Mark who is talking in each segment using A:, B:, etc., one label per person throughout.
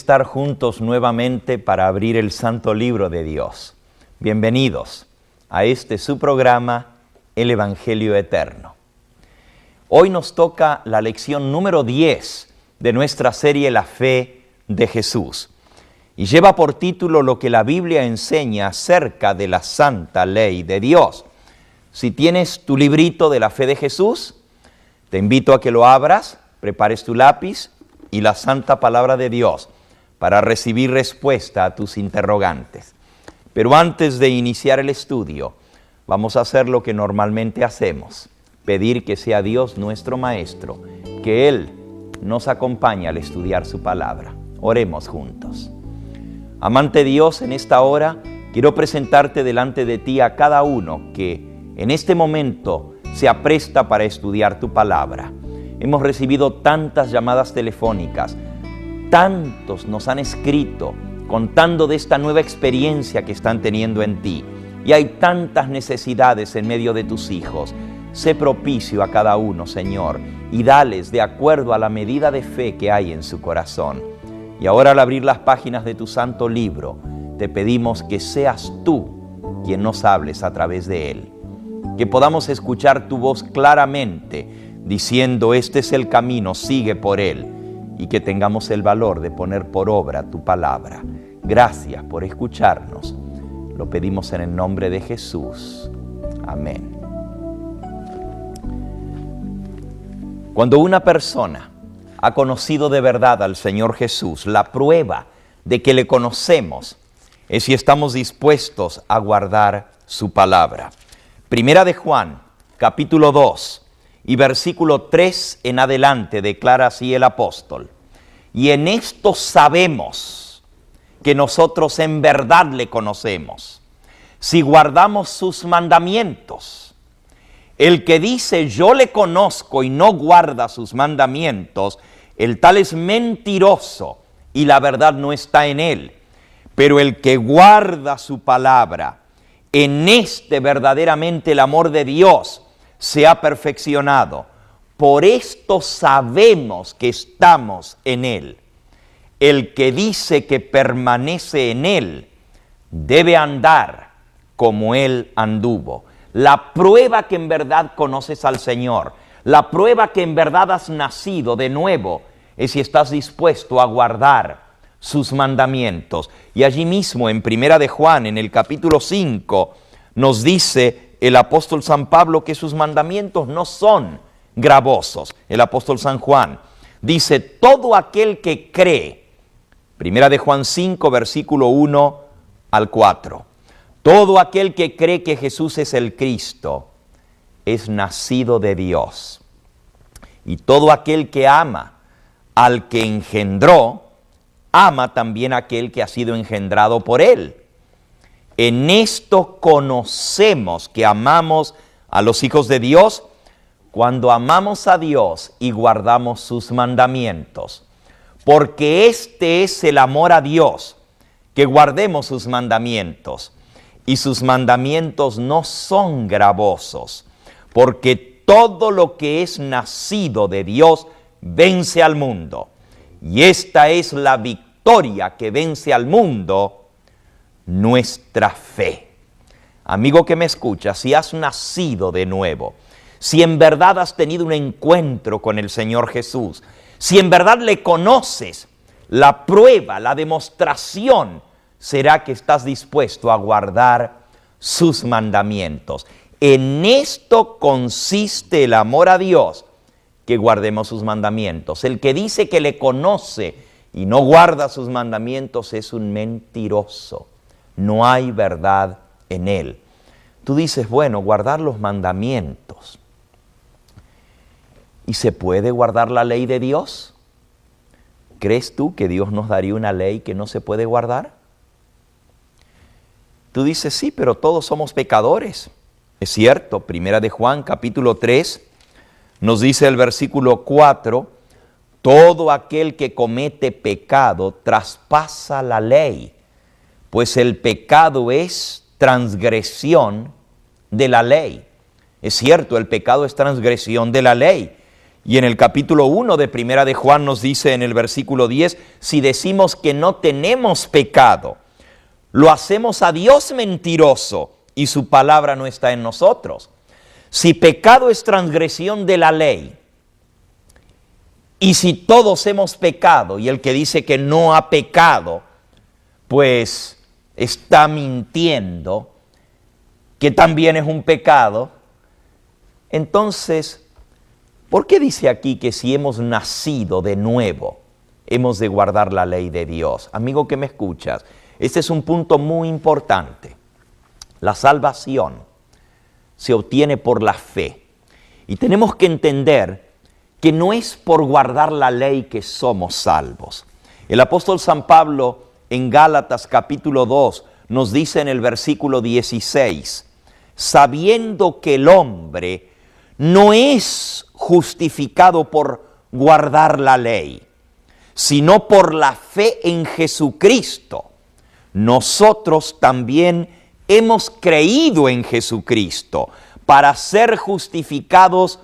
A: estar juntos nuevamente para abrir el Santo Libro de Dios. Bienvenidos a este su programa, El Evangelio Eterno. Hoy nos toca la lección número 10 de nuestra serie La Fe de Jesús. Y lleva por título lo que la Biblia enseña acerca de la Santa Ley de Dios. Si tienes tu librito de la Fe de Jesús, te invito a que lo abras, prepares tu lápiz y la Santa Palabra de Dios para recibir respuesta a tus interrogantes. Pero antes de iniciar el estudio, vamos a hacer lo que normalmente hacemos, pedir que sea Dios nuestro Maestro, que Él nos acompañe al estudiar su palabra. Oremos juntos. Amante Dios, en esta hora quiero presentarte delante de ti a cada uno que en este momento se apresta para estudiar tu palabra. Hemos recibido tantas llamadas telefónicas, tantos nos han escrito contando de esta nueva experiencia que están teniendo en ti. Y hay tantas necesidades en medio de tus hijos. Sé propicio a cada uno, Señor, y dales de acuerdo a la medida de fe que hay en su corazón. Y ahora al abrir las páginas de tu santo libro, te pedimos que seas tú quien nos hables a través de él. Que podamos escuchar tu voz claramente, diciendo, este es el camino, sigue por él, y que tengamos el valor de poner por obra tu palabra. Gracias por escucharnos. Lo pedimos en el nombre de Jesús. Amén. Cuando una persona ha conocido de verdad al Señor Jesús, la prueba de que le conocemos es si estamos dispuestos a guardar su palabra. Primera de Juan, capítulo 2, y versículo 3 en adelante, declara así el apóstol: y en esto sabemos que nosotros en verdad le conocemos, si guardamos sus mandamientos. El que dice yo le conozco y no guarda sus mandamientos, el tal es mentiroso y la verdad no está en él. Pero el que guarda su palabra, en este verdaderamente el amor de Dios se ha perfeccionado. Por esto sabemos que estamos en él. El que dice que permanece en él debe andar como él anduvo. La prueba que en verdad conoces al Señor, la prueba que en verdad has nacido de nuevo, es si estás dispuesto a guardar sus mandamientos. Y allí mismo en Primera de Juan, en el capítulo 5, nos dice el apóstol San Pablo que sus mandamientos no son gravosos. El apóstol San Juan dice, todo aquel que cree, Primera de Juan 5, versículo 1 al 4, todo aquel que cree que Jesús es el Cristo, es nacido de Dios. Y todo aquel que ama al que engendró, ama también a aquel que ha sido engendrado por él. En esto conocemos que amamos a los hijos de Dios, cuando amamos a Dios y guardamos sus mandamientos. Porque este es el amor a Dios, que guardemos sus mandamientos. Y sus mandamientos no son gravosos, porque todo lo que es nacido de Dios vence al mundo. Y esta es la victoria que vence al mundo, nuestra fe. Amigo que me escucha, si has nacido de nuevo, si en verdad has tenido un encuentro con el Señor Jesús, si en verdad le conoces, la prueba, la demostración será que estás dispuesto a guardar sus mandamientos. En esto consiste el amor a Dios, que guardemos sus mandamientos. El que dice que le conoce y no guarda sus mandamientos es un mentiroso. No hay verdad en él. Tú dices, bueno, guardar los mandamientos. ¿Y se puede guardar la ley de Dios? ¿Crees tú que Dios nos daría una ley que no se puede guardar? Tú dices, sí, pero todos somos pecadores. Es cierto, Primera de Juan, capítulo 3, nos dice el versículo 4, todo aquel que comete pecado traspasa la ley, pues el pecado es transgresión de la ley. Es cierto, el pecado es transgresión de la ley. Y en el capítulo 1 de Primera de Juan nos dice en el versículo 10, si decimos que no tenemos pecado, lo hacemos a Dios mentiroso y su palabra no está en nosotros. Si pecado es transgresión de la ley, y si todos hemos pecado, y el que dice que no ha pecado, pues está mintiendo, que también es un pecado, entonces, ¿por qué dice aquí que si hemos nacido de nuevo, hemos de guardar la ley de Dios? Amigo que me escuchas, este es un punto muy importante. La salvación se obtiene por la fe. Y tenemos que entender que no es por guardar la ley que somos salvos. El apóstol San Pablo en Gálatas capítulo 2 nos dice en el versículo 16, sabiendo que el hombre no es justificado por guardar la ley, sino por la fe en Jesucristo. Nosotros también hemos creído en Jesucristo para ser justificados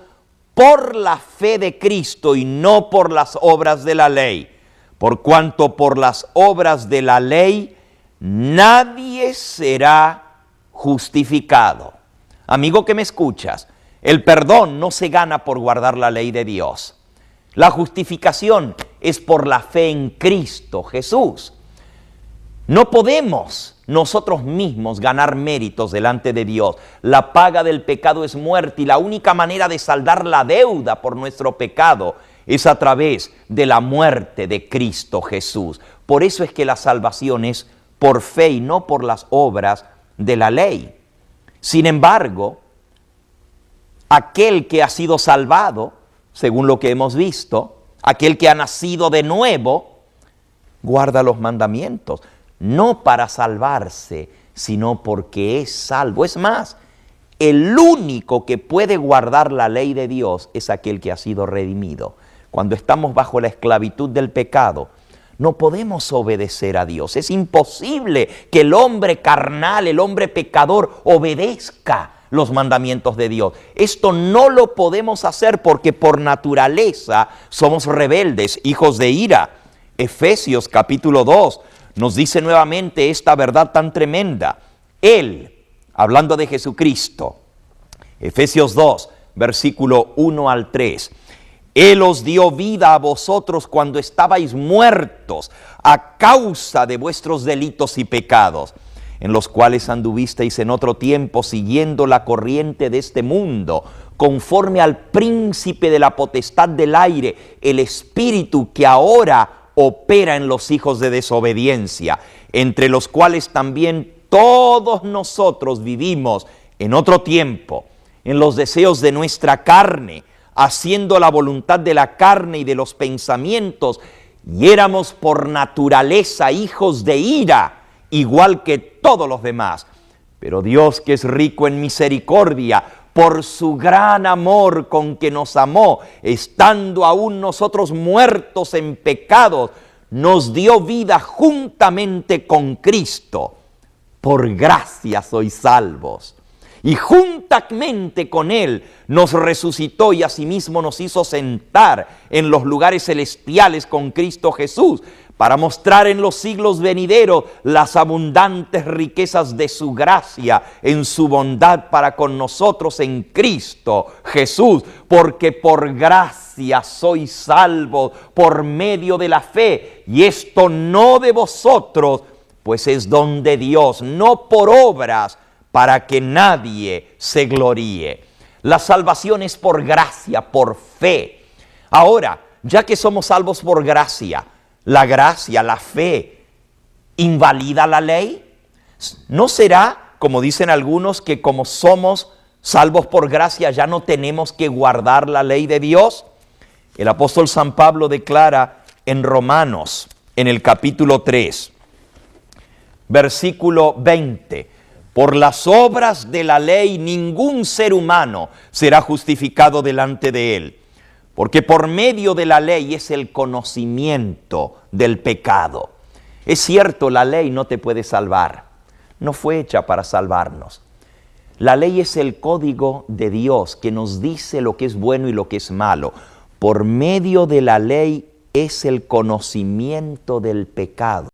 A: por la fe de Cristo y no por las obras de la ley. Por cuanto por las obras de la ley nadie será justificado. Amigo que me escuchas, el perdón no se gana por guardar la ley de Dios. La justificación es por la fe en Cristo Jesús. No podemos nosotros mismos ganar méritos delante de Dios. La paga del pecado es muerte y la única manera de saldar la deuda por nuestro pecado es a través de la muerte de Cristo Jesús. Por eso es que la salvación es por fe y no por las obras de la ley. Sin embargo, aquel que ha sido salvado, según lo que hemos visto, aquel que ha nacido de nuevo, guarda los mandamientos. No para salvarse, sino porque es salvo. Es más, el único que puede guardar la ley de Dios es aquel que ha sido redimido. Cuando estamos bajo la esclavitud del pecado, no podemos obedecer a Dios. Es imposible que el hombre carnal, el hombre pecador, obedezca los mandamientos de Dios. Esto no lo podemos hacer porque por naturaleza somos rebeldes, hijos de ira. Efesios capítulo 2 nos dice nuevamente esta verdad tan tremenda. Él, hablando de Jesucristo, Efesios 2, versículo 1 al 3. Él os dio vida a vosotros cuando estabais muertos a causa de vuestros delitos y pecados, en los cuales anduvisteis en otro tiempo siguiendo la corriente de este mundo, conforme al príncipe de la potestad del aire, el espíritu que ahora opera en los hijos de desobediencia, entre los cuales también todos nosotros vivimos en otro tiempo, en los deseos de nuestra carne, haciendo la voluntad de la carne y de los pensamientos, y éramos por naturaleza hijos de ira, igual que todos los demás. Pero Dios, que es rico en misericordia, por su gran amor con que nos amó, estando aún nosotros muertos en pecados, nos dio vida juntamente con Cristo. Por gracia sois salvos. Y juntamente con Él nos resucitó y asimismo nos hizo sentar en los lugares celestiales con Cristo Jesús, para mostrar en los siglos venideros las abundantes riquezas de su gracia en su bondad para con nosotros en Cristo Jesús, porque por gracia sois salvos por medio de la fe, y esto no de vosotros, pues es don de Dios, no por obras, para que nadie se gloríe. La salvación es por gracia, por fe. Ahora, ya que somos salvos por gracia, la gracia, la fe, ¿invalida la ley? ¿No será, como dicen algunos, que como somos salvos por gracia ya no tenemos que guardar la ley de Dios? El apóstol San Pablo declara en Romanos, en el capítulo 3, versículo 20, por las obras de la ley ningún ser humano será justificado delante de él, porque por medio de la ley es el conocimiento del pecado. Es cierto, la ley no te puede salvar, no fue hecha para salvarnos. La ley es el código de Dios que nos dice lo que es bueno y lo que es malo. por medio de la ley es el conocimiento del pecado.